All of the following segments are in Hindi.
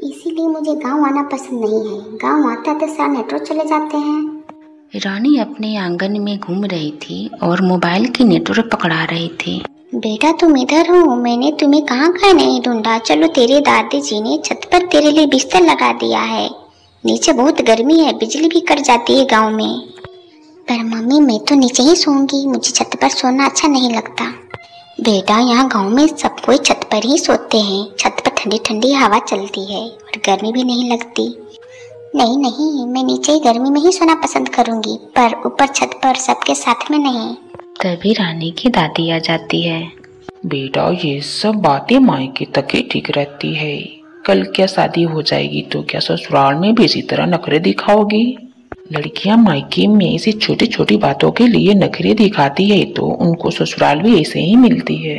इसीलिए मुझे गांव आना पसंद नहीं है। गांव आते आते सारे नेटवर्क चले जाते हैं। रानी अपने आंगन में घूम रही थी और मोबाइल की नेटवर्क पकड़ा रही थी। बेटा तुम इधर हो, मैंने तुम्हें कहाँ कहाँ नहीं ढूंढा। चलो तेरे दादी जी ने छत पर तेरे लिए बिस्तर लगा दिया है। नीचे बहुत गर्मी है, बिजली भी कट जाती है गांव में। पर मम्मी मैं तो नीचे ही सोऊंगी, मुझे छत पर सोना अच्छा नहीं लगता। बेटा यहाँ गांव में सब कोई छत पर ही सोते हैं। छत पर ठंडी ठंडी हवा चलती है और गर्मी भी नहीं लगती। नहीं नहीं, मैं नीचे ही गर्मी में ही सोना पसंद करूंगी, पर ऊपर छत पर सबके साथ में नहीं। तभी रानी की दादी आ जाती है। बेटा ये सब बातें मायके तक ही ठीक रहती है। कल क्या शादी हो जाएगी तो क्या ससुराल में भी इसी तरह नखरे दिखाओगी? लड़कियां मायके में ऐसी छोटी छोटी बातों के लिए नखरे दिखाती है तो उनको ससुराल भी ऐसे ही मिलती है।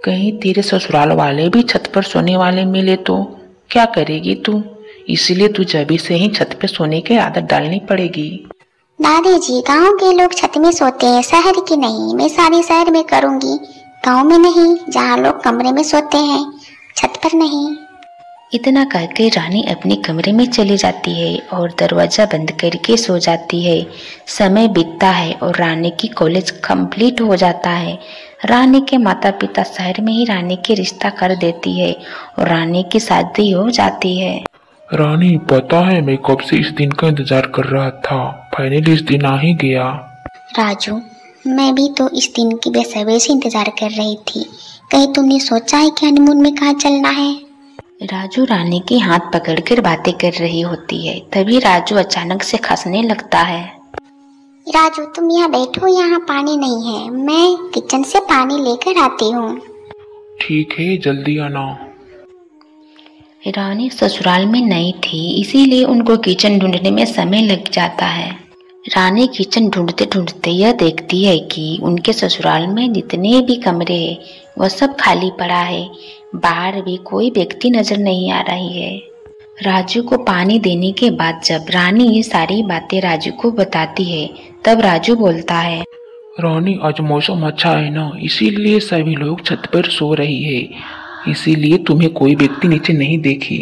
कहीं तेरे ससुराल वाले भी छत पर सोने वाले मिले तो क्या करेगी तू? इसीलिए तुझे अभी से ही छत पर सोने की आदत डालनी पड़ेगी। दादी जी गांव के लोग छत में सोते हैं, शहर की नहीं। मैं शादी शहर में करूंगी, गांव में नहीं, जहाँ लोग कमरे में सोते हैं, छत पर नहीं। इतना करके रानी अपने कमरे में चली जाती है और दरवाजा बंद करके सो जाती है। समय बीतता है और रानी की कॉलेज कंप्लीट हो जाता है। रानी के माता पिता शहर में ही रानी के रिश्ता कर देती है और रानी की शादी हो जाती है। रानी पता है मैं कब से इस दिन का इंतजार कर रहा था। फाइनली इस दिन आ ही गया। राजू मैं भी तो इस दिन की बेसब्री से इंतजार कर रही थी। कहीं तुमने सोचा है कि हनीमून में कहाँ चलना है? राजू रानी के हाथ पकड़कर बातें कर रही होती है। तभी राजू अचानक से खांसने लगता है। राजू तुम यहाँ बैठो, यहाँ पानी नहीं है, मैं किचन से पानी लेकर आती हूँ। ठीक है जल्दी आना। रानी ससुराल में नई थी, इसीलिए उनको किचन ढूंढने में समय लग जाता है। रानी किचन ढूंढते ढूंढते यह देखती है कि उनके ससुराल में जितने भी कमरे हैं वह सब खाली पड़ा है। बाहर भी कोई व्यक्ति नजर नहीं आ रही है। राजू को पानी देने के बाद जब रानी ये सारी बातें राजू को बताती है तब राजू बोलता है, रानी आज मौसम अच्छा है ना, इसीलिए सभी लोग छत पर सो रही है। इसीलिए तुम्हें कोई व्यक्ति नीचे नहीं देखे।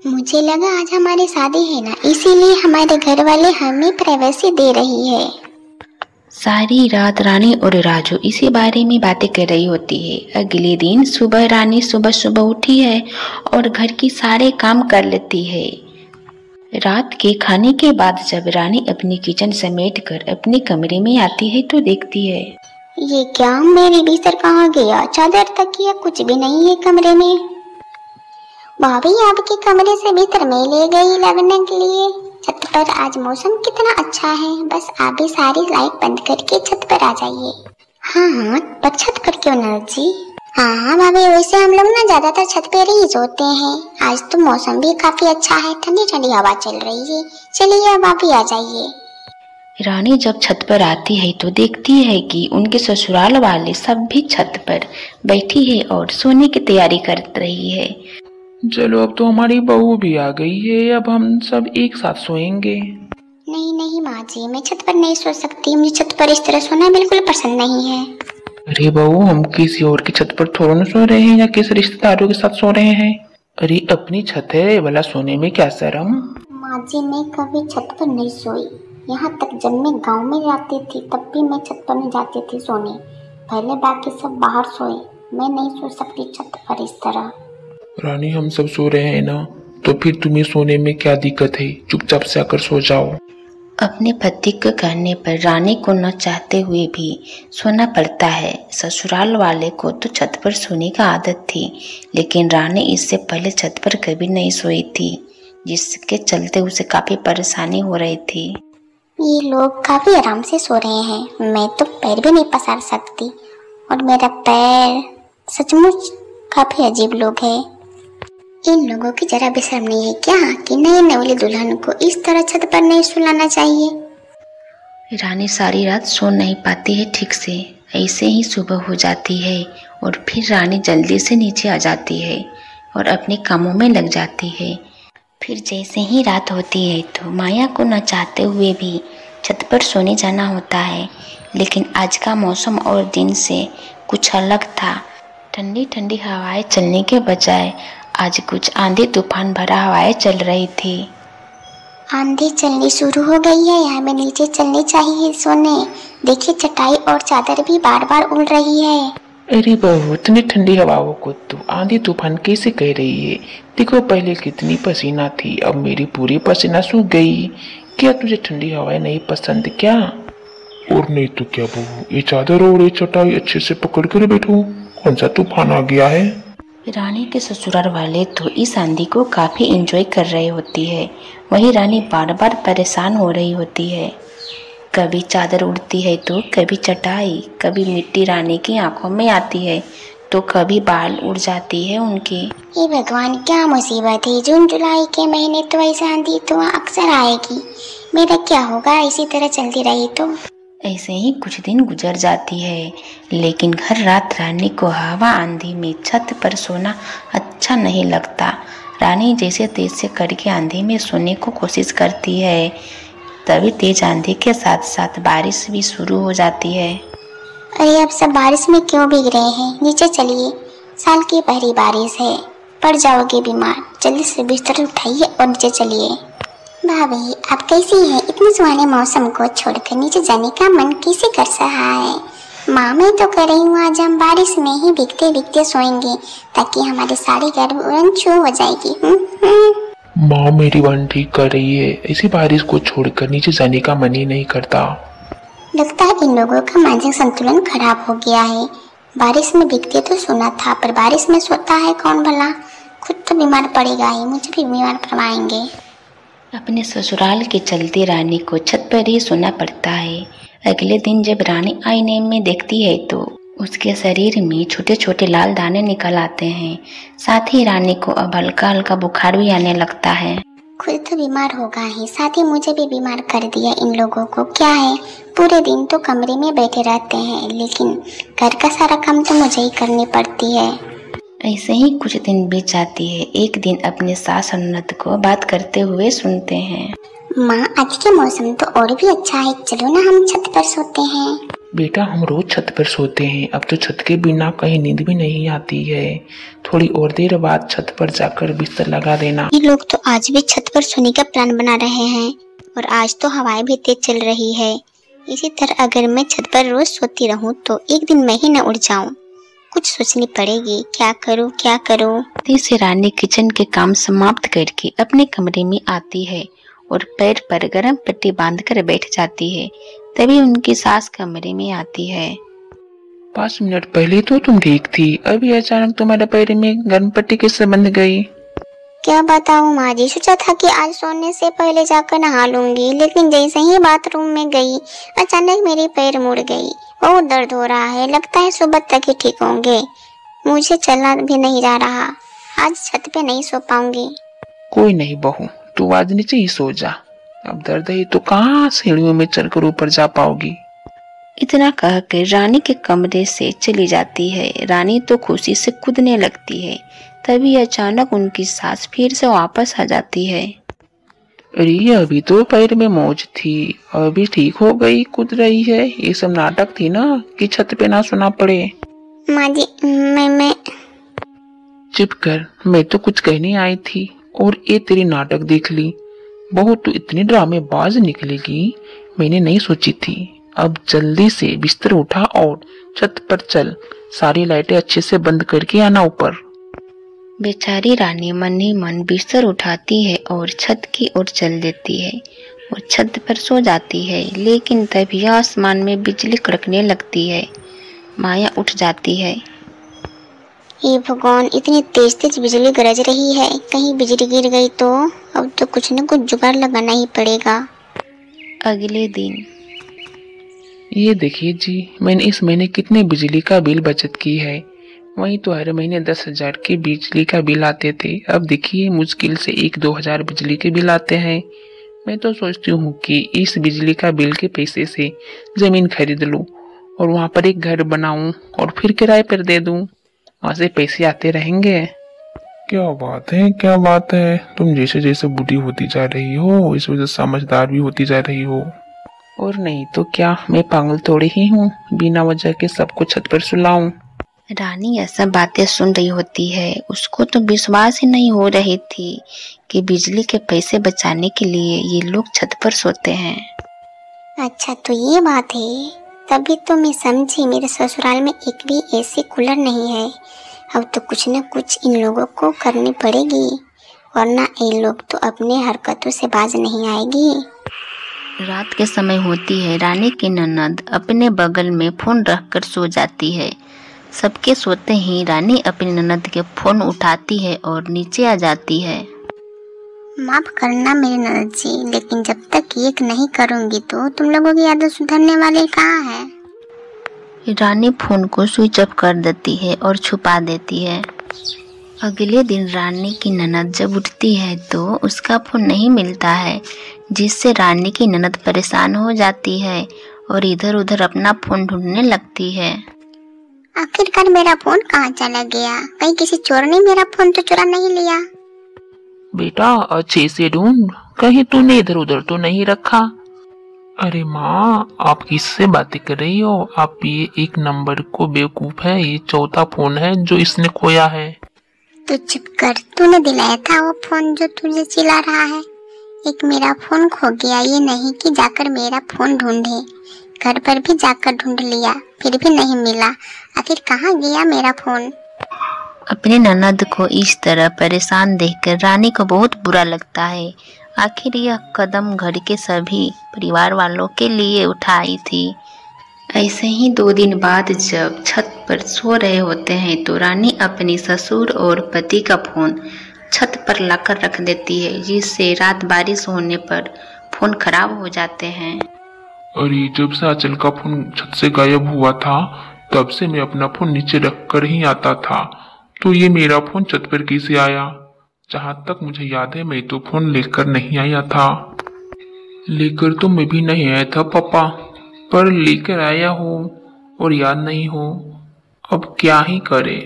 मुझे लगा आज हमारी शादी है ना, इसीलिए हमारे घर वाले हमें प्राइवेसी दे रही है। सारी रात रानी और राजू इसी बारे में बातें कर रही होती है। अगले दिन सुबह रानी सुबह सुबह उठी है और घर की सारे काम कर लेती है। रात के खाने के बाद जब रानी अपनी किचन समेटकर अपने कमरे में आती है तो देखती है, ये क्या, मेरी बिस्तर कहाँ गया? चादर तकिया कुछ भी नहीं है कमरे में। भाभी आपके कमरे से बिस्तर में ले गई लगने के लिए। छत पर आज मौसम कितना अच्छा है, बस आप भी सारी लाइट बंद करके छत पर आ जाइए। हाँ पर छत पर क्यों ना जी? हाँ भाभी, वैसे हम लोग ना ज्यादातर छत पर ही सोते हैं। आज तो मौसम भी काफी अच्छा है, ठंडी ठंडी हवा चल रही है। चलिए अब आप भी आ जाइए। रानी जब छत पर आती है तो देखती है कि उनके ससुराल वाले सब भी छत पर बैठी है और सोने की तैयारी कर रही है। चलो अब तो हमारी बहू भी आ गई है, अब हम सब एक साथ सोएंगे। नहीं नहीं माँ जी, मैं छत पर नहीं सो सकती। मुझे छत पर इस तरह सोना बिल्कुल पसंद नहीं है। अरे बहू, हम किसी और की छत पर थोड़ा न सो रहे हैं या किसी रिश्तेदारों के साथ सो रहे हैं। अरे अपनी छत है, वाला सोने में क्या शर्म। माँ जी मैं कभी छत पर नहीं सोई। यहाँ तक जब मैं गांव में जाती थी तब भी मैं छत पर नहीं जाती थी सोने। पहले बाकी सब बाहर सोए, मैं नहीं सो सकती छत पर इस तरह। रानी हम सब सो रहे हैं ना, तो फिर तुम्हें सोने में क्या दिक्कत है? चुपचाप से आकर सो जाओ। अपने पति के कहने पर रानी को न चाहते हुए भी सोना पड़ता है। ससुराल वाले को तो छत पर सोने का आदत थी, लेकिन रानी इससे पहले छत पर कभी नहीं सोई थी, जिसके चलते उसे काफी परेशानी हो रही थी। ये लोग काफी आराम से सो रहे हैं, मैं तो पैर भी नहीं पसार सकती और मेरा पैर सचमुच काफी अजीब लोग है। इन लोगों की जरा भी शर्म नहीं है क्या कि नई नवली दुल्हन को इस तरह छत पर नहीं सुलाना चाहिए। रानी सारी रात सो नहीं पाती है ठीक से। ऐसे ही सुबह हो जाती है और फिर रानी जल्दी से नीचे आ जाती है और अपने कामों में लग जाती है। फिर जैसे ही रात होती है तो माया को न चाहते हुए भी छत पर सोने जाना होता है, लेकिन आज का मौसम और दिन से कुछ अलग था। ठंडी ठंडी हवाएं चलने के बजाय आज कुछ आंधी तूफान भरा हवाएं चल रही थी। आंधी चलनी शुरू हो गई है, हमें नीचे चलनी चाहिए सोने। देखिए चटाई और चादर भी बार बार उड़ रही है। अरे बहू, इतनी ठंडी हवाओं को तू आंधी तूफान कैसे कह रही है? देखो पहले कितनी पसीना थी, अब मेरी पूरी पसीना सूख गई। क्या तुझे ठंडी हवाएं नहीं पसंद क्या? और नहीं तो क्या बहू, ये चादर और ये चटाई अच्छे से पकड़ कर बैठो, कौन सा तूफान आ गया है। रानी के ससुराल वाले तो इस आंधी को काफी एंजॉय कर रहे होती है, वहीं रानी बार बार परेशान हो रही होती है। कभी चादर उड़ती है तो कभी चटाई, कभी मिट्टी रानी की आंखों में आती है तो कभी बाल उड़ जाती है उनकी। ये भगवान क्या मुसीबत है, जून जुलाई के महीने तो ऐसा आंधी तो अक्सर आएगी। मेरा क्या होगा इसी तरह चलती रही तो। ऐसे ही कुछ दिन गुजर जाती है, लेकिन हर रात रानी को हवा आंधी में छत पर सोना अच्छा नहीं लगता। रानी जैसे तैसे करके आंधी में सोने को कोशिश करती है, तभी तेज आंधी के साथ साथ बारिश भी शुरू हो जाती है। अरे अब सब बारिश में क्यों भीग रहे हैं, नीचे चलिए, साल की पहली बारिश है, पड़ जाओगे बीमार। जल्दी से बिस्तर उठाइए और नीचे चलिए। भाभी आप कैसी हैं? इतने सुहाने मौसम को छोड़कर नीचे जाने का मन कैसे कर रहा है? माँ मैं तो कर रही हूँ, आज हम बारिश में ही भीगते भीगते सोएंगे ताकि हमारी सारी गर्भ उड़न छू हो जाएगी। माँ मेरी बहन ठीक कर रही है, ऐसी बारिश को छोड़कर नीचे जाने का मन ही नहीं करता। लगता है इन लोगों का मानसिक संतुलन खराब हो गया है। बारिश में भीगते तो सोना था, पर बारिश में सोता है कौन भला? खुद तो बीमार पड़ेगा ही, मुझे भी बीमार करवाएंगे। अपने ससुराल के चलते रानी को छत पर ही सोना पड़ता है। अगले दिन जब रानी आईने में देखती है तो उसके शरीर में छोटे छोटे लाल दाने निकल आते हैं। साथ ही रानी को अब हल्का हल्का बुखार भी आने लगता है। खुद तो बीमार होगा ही, साथ ही मुझे भी बीमार कर दिया इन लोगों को। क्या है, पूरे दिन तो कमरे में बैठे रहते हैं, लेकिन घर का सारा काम तो मुझे ही करनी पड़ती है। ऐसे ही कुछ दिन बीत जाती है। एक दिन अपने सास और ननद को बात करते हुए सुनते हैं। माँ आज के मौसम तो और भी अच्छा है, चलो ना हम छत पर सोते हैं। बेटा हम रोज छत पर सोते हैं, अब तो छत के बिना कहीं नींद भी नहीं आती है। थोड़ी और देर बाद छत पर जाकर बिस्तर लगा देना। ये लोग तो आज भी छत पर सोने का प्लान बना रहे हैं, और आज तो हवाएं भी तेज चल रही है। इसी तरह अगर मैं छत पर रोज सोती रहूं तो एक दिन मैं ही न उड़ जाऊं। कुछ सोचनी पड़ेगी, क्या करूं क्या करूं। से रानी किचन के काम समाप्त करके अपने कमरे में आती है और पैर पर गर्म पट्टी बांधकर बैठ जाती है। तभी उनकी सास कमरे में आती है। 5 मिनट पहले तो तुम ठीक थी, अभी अचानक तुम्हारे पैर में गर्म पट्टी कैसे बंध गई? क्या बताऊं माँ जी, सोचा था कि आज सोने से पहले जाकर नहा लूंगी, लेकिन जैसे ही बाथरूम में गई अचानक मेरी पैर मुड़ गई। बहुत दर्द हो रहा है, लगता है सुबह तक ही ठीक होंगे। मुझे चलना भी नहीं जा रहा, आज छत पे नहीं सो पाऊंगी। कोई नहीं बहू, तू आज नीचे ही सो जा। अब दर्द है तो कहाँ सीढ़ियों में चढ़कर ऊपर जा पाओगी। इतना कहकर रानी के कमरे से चली जाती है। रानी तो खुशी से कूदने लगती है, तभी अचानक उनकी सास फिर से वापस आ जाती है। अरे अभी तो पैर में मोच थी, अभी ठीक हो गई, कूद रही है। ये सब नाटक थी ना कि छत पे ना सोना पड़े। माँ जी मैं चुप कर, मैं तो कुछ कहने आई थी और ये तेरी नाटक देख ली। बहू तू इतनी ड्रामेबाज निकलेगी मैंने नहीं सोची थी। अब जल्दी से बिस्तर उठा और छत पर चल, सारी लाइटें अच्छे से बंद करके आना ऊपर। बेचारी रानी मन ही मन बिस्तर उठाती है और छत की ओर चल देती है और छत पर सो जाती है। लेकिन तभी आसमान में बिजली कड़कने लगती है। माया उठ जाती है। ये भगवान, इतनी तेज तेज बिजली गरज रही है, कहीं बिजली गिर गई तो अब तो कुछ न कुछ जुगाड़ लगाना ही पड़ेगा। अगले दिन ये देखिए जी, मैंने इस महीने कितने बिजली का बिल बचत की है। वहीं तो हर महीने 10,000 के बिजली का बिल आते थे, अब देखिए मुश्किल से 1-2 हजार बिजली के बिल आते हैं। मैं तो सोचती हूँ कि इस बिजली का बिल के पैसे से जमीन खरीद लूँ और वहाँ पर एक घर बनाऊं और फिर किराए पर दे दूं, वहाँ से पैसे आते रहेंगे। क्या बात है, क्या बात है, तुम जैसे जैसे बूढ़ी होती जा रही हो इस वजह से समझदार भी होती जा रही हो। और नहीं तो क्या, मैं पागल थोड़ी ही हूँ बिना वजह के सबको छत पर सुलाऊं। रानी यह सब बातें सुन रही होती है। उसको तो विश्वास ही नहीं हो रही थी कि बिजली के पैसे बचाने के लिए ये लोग छत पर सोते हैं। अच्छा तो ये बात है, तभी तो मैं समझी मेरे ससुराल में एक भी एसी कूलर नहीं है। अब तो कुछ न कुछ इन लोगों को करनी पड़ेगी, वरना ये लोग तो अपने हरकतों से बाज नहीं आएगी। रात के समय होती है। रानी की ननद अपने बगल में फोन रखकर सो जाती है। सबके सोते ही रानी अपनी ननद के फोन उठाती है और नीचे आ जाती है। माफ करना मेरी ननद जी, लेकिन जब तक ये नहीं करूंगी तो तुम लोगों की आदत सुधरने वाली कहाँ है। रानी फोन को स्विच ऑफ कर देती है और छुपा देती है। अगले दिन रानी की ननद जब उठती है तो उसका फोन नहीं मिलता है, जिससे रानी की ननद परेशान हो जाती है और इधर उधर अपना फोन ढूंढने लगती है। आखिरकार मेरा फोन कहाँ चला गया? कहीं किसी चोर ने मेरा फोन तो चुरा नहीं लिया? बेटा अच्छे से ढूंढ, कहीं तूने इधर उधर तो नहीं रखा। अरे माँ, आप किससे बातें कर रही हो? आप ये एक नंबर को बेवकूफ है, ये चौथा फोन है जो इसने खोया है। तो चुप कर, तूने दिलाया था वो फोन जो तुझे चिल्ला रहा है। एक मेरा फोन खो गया, ये नहीं कि जाकर मेरा फोन ढूंढे। घर पर भी जाकर ढूंढ लिया, फिर भी नहीं मिला। आखिर कहाँ गया मेरा फोन? अपने ननद को इस तरह परेशान देखकर रानी को बहुत बुरा लगता है। आखिर यह कदम घर के सभी परिवार वालों के लिए उठाई थी। ऐसे ही 2 दिन बाद जब छत पर सो रहे होते हैं तो रानी अपने ससुर और पति का फोन छत पर लाकर रख देती है, जिससे रात बारिश होने पर फोन खराब हो जाते हैं। अरे जब से आंचल का फोन छत से गायब हुआ था तब से मैं अपना फोन नीचे रख कर ही आता था, तो ये मेरा फोन छत पर कैसे आया? जहाँ तक मुझे याद है मैं तो फोन लेकर नहीं आया था। लेकर तो मैं भी नहीं आया था पापा, पर लेकर आया हूँ और याद नहीं हो। अब क्या ही करे।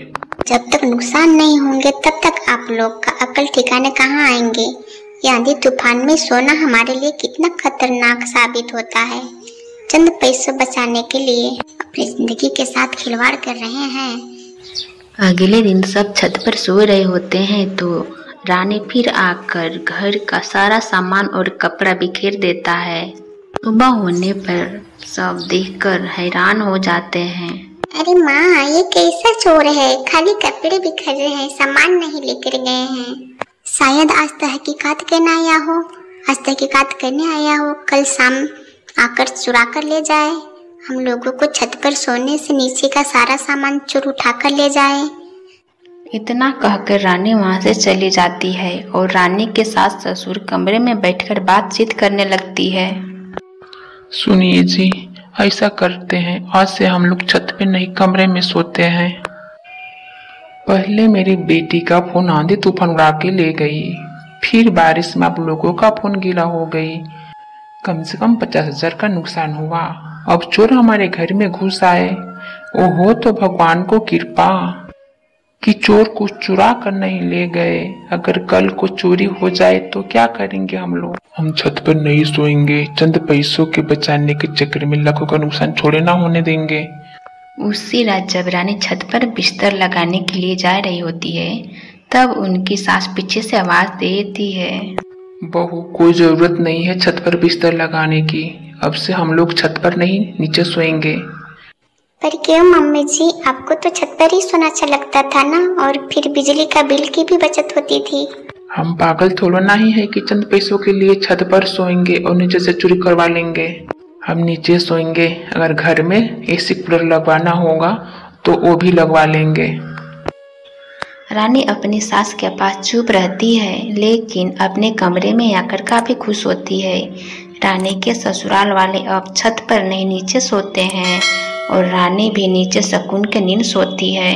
जब तक नुकसान नहीं होंगे तब तक आप लोग का अकल ठिकाने कहाँ आएंगे। ये आंधी तूफान में सोना हमारे लिए कितना खतरनाक साबित होता है। चंद पैसों बचाने के लिए अपनी जिंदगी के साथ खिलवाड़ कर रहे हैं। अगले दिन सब छत पर सो रहे होते हैं तो रानी फिर आकर घर का सारा सामान और कपड़ा बिखेर देता है। सुबह होने पर सब देखकर हैरान हो जाते हैं। अरे माँ, ये कैसा चोर है? खाली कपड़े बिखर रहे हैं, सामान नहीं लेकर गए हैं। शायद आज तहकीकात करने आया हो, कल शाम आकर चुरा कर ले जाए। हम लोगों को छत पर सोने से नीचे का सारा सामान चोर उठा कर ले जाए। इतना कहकर रानी वहां से चली जाती है और रानी के सास ससुर कमरे में बैठकर बातचीत करने लगती है। सुनिए जी, ऐसा करते हैं, आज से हम लोग छत पे नहीं कमरे में सोते हैं। पहले मेरी बेटी का फोन आंधी तूफान उड़ा के ले गई, फिर बारिश में आप लोगों का फोन गीला हो गई। कम से कम 50,000 का नुकसान हुआ। अब चोर हमारे घर में घुस आए। ओहो, तो भगवान को कृपा कि चोर कुछ चुरा कर नहीं ले गए। अगर कल को चोरी हो जाए तो क्या करेंगे हम लोग? हम छत पर नहीं सोएंगे, चंद पैसों के बचाने के चक्कर में लाखों का नुकसान छोड़े ना होने देंगे। उसी रात जब रानी छत पर बिस्तर लगाने के लिए जा रही होती है तब उनकी सास पीछे से आवाज देती है, बहू, कोई जरूरत नहीं है छत पर बिस्तर लगाने की। अब से हम लोग छत पर नहीं नीचे सोएंगे। पर क्यों मम्मी जी, आपको तो छत पर ही सोना अच्छा लगता था ना, और फिर बिजली का बिल की भी बचत होती थी। हम पागल थोड़ा ना ही है कि चंद पैसों के लिए छत पर सोएंगे और नीचे से चोरी करवा लेंगे। हम नीचे सोएंगे। अगर घर में एसी कूलर लगवाना होगा तो वो भी लगवा लेंगे। रानी अपनी सास के पास चुप रहती है, लेकिन अपने कमरे में आकर काफी खुश होती है। रानी के ससुराल वाले अब छत पर नहीं नीचे सोते हैं और रानी भी नीचे सुकून की नींद सोती है।